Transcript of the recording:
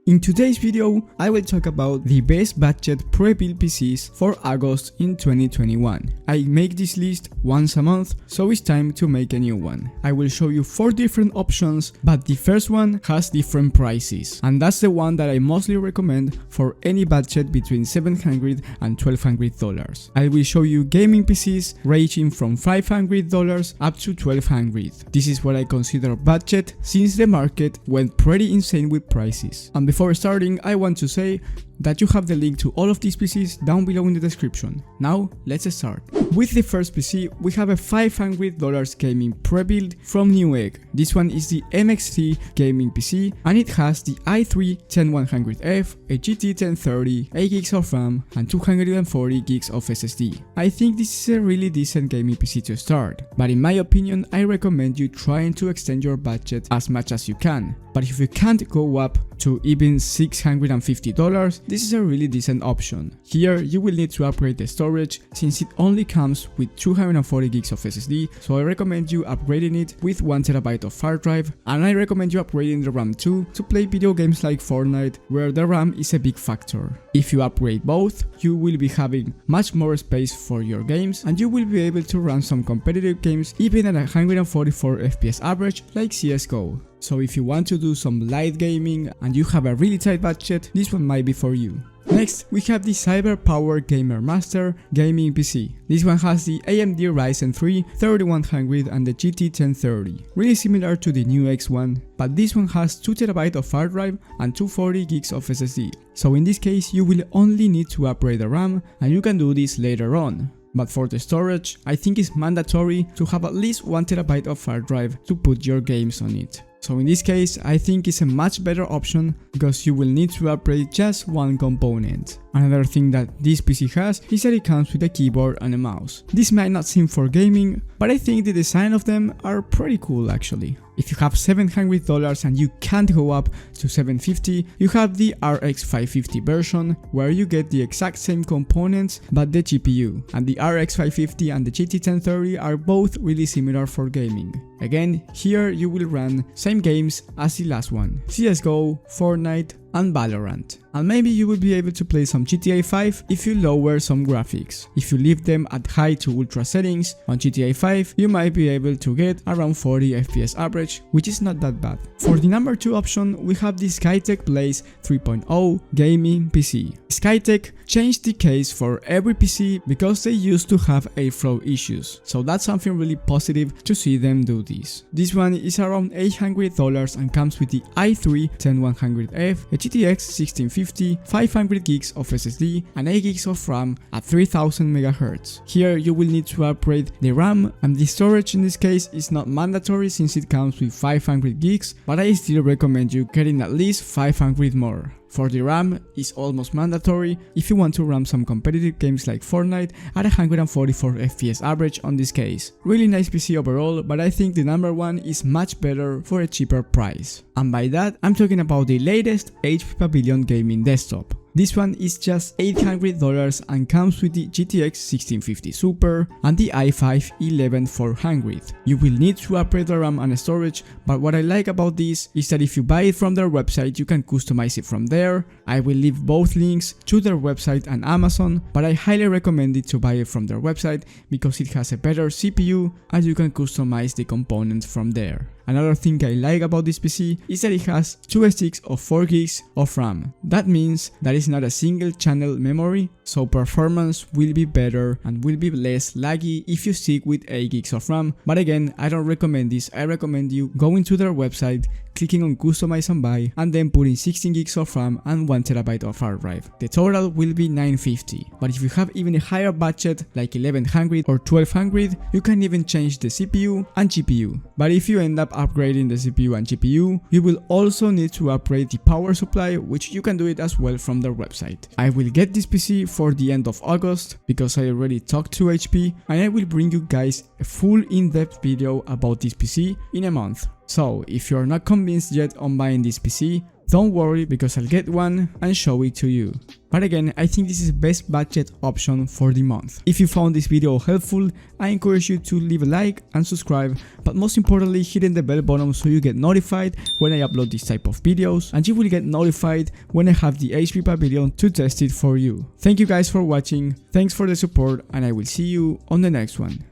In today's video, I will talk about the best budget pre-built PCs for August in 2021. I make this list once a month, so it's time to make a new one. I will show you 4 different options, but the first one has different prices, and that's the one that I mostly recommend for any budget between $700 and $1,200. I will show you gaming PCs ranging from $500 up to $1,200. This is what I consider budget since the market went pretty insane with prices. And before starting, I want to say that you have the link to all of these PCs down below in the description. Now, let's start. With the first PC, we have a $500 gaming pre-built from Newegg. This one is the MXZ Gaming PC, and it has the i3-10100F, a GT 1030, 8GB of RAM, and 240GB of SSD. I think this is a really decent gaming PC to start, but in my opinion, I recommend you trying to extend your budget as much as you can. But if you can't go up to even $650, this is a really decent option. Here you will need to upgrade the storage since it only comes with 240GB of SSD, so I recommend you upgrading it with 1TB of hard drive, and I recommend you upgrading the RAM too to play video games like Fortnite, where the RAM is a big factor. If you upgrade both, you will be having much more space for your games, and you will be able to run some competitive games even at 144 FPS average like CSGO. So if you want to do some light gaming and you have a really tight budget, this one might be for you. Next, we have the CyberpowerPC Gaming PC. This one has the AMD Ryzen 3 3100 and the GT 1030. Really similar to the Newegg one, but this one has 2TB of hard drive and 240GB of SSD. So in this case, you will only need to upgrade the RAM, and you can do this later on. But for the storage, I think it's mandatory to have at least 1TB of hard drive to put your games on it. So in this case, I think it's a much better option because you will need to upgrade just one component. Another thing that this PC has is that it comes with a keyboard and a mouse. This might not seem for gaming, but I think the design of them are pretty cool actually. If you have $700 and you can't go up to $750, you have the RX 550 version where you get the exact same components but the GPU, and the RX 550 and the GT 1030 are both really similar for gaming. Again, here you will run same games as the last one: CSGO, Fortnite, and Valorant. And maybe you will be able to play some GTA 5 if you lower some graphics. If you leave them at high to ultra settings on GTA 5, you might be able to get around 40 FPS average, which is not that bad. For the number 2 option, we have the SkyTech Blaze 3.0 Gaming PC. SkyTech changed the case for every PC because they used to have airflow issues, so that's something really positive to see them do this. This one is around $800 and comes with the i3-10100F, a GTX 1650, 500GB of SSD, and 8GB of RAM at 3000 MHz. Here you will need to upgrade the RAM, and the storage in this case is not mandatory since it comes with 500GB, but I still recommend you getting at least 500 more. For the RAM, it's almost mandatory if you want to run some competitive games like Fortnite at 144 FPS average on this case. Really nice PC overall, but I think the number 1 is much better for a cheaper price. And by that, I'm talking about the latest HP Pavilion gaming desktop. This one is just $800 and comes with the GTX 1650 Super and the i5 11400. You will need to upgrade the RAM and storage, but what I like about this is that if you buy it from their website, you can customize it from there. I will leave both links to their website and Amazon, but I highly recommend it to buy it from their website because it has a better CPU and you can customize the components from there. Another thing I like about this PC is that it has 2 sticks of 4GB of RAM. That means that it's not a single channel memory, so performance will be better and will be less laggy if you stick with 8GB of RAM. But again, I don't recommend this. I recommend you going to their website, clicking on customize and buy, and then putting 16GB of RAM and 1TB of hard drive. The total will be $950. But if you have even a higher budget like $1100 or $1200, you can even change the CPU and GPU. But if you end up upgrading the CPU and GPU, you will also need to upgrade the power supply, which you can do it as well from their website. I will get this PC for the end of August because I already talked to HP, and I will bring you guys a full in-depth video about this PC in a month. So if you are not convinced yet on buying this PC, Don't worry, because I'll get one and show it to you. But again, I think this is the best budget option for the month. If you found this video helpful, I encourage you to leave a like and subscribe, but most importantly hitting the bell button so you get notified when I upload this type of videos, and you will get notified when I have the HP Pavilion to test it for you. Thank you guys for watching, thanks for the support, and I will see you on the next one.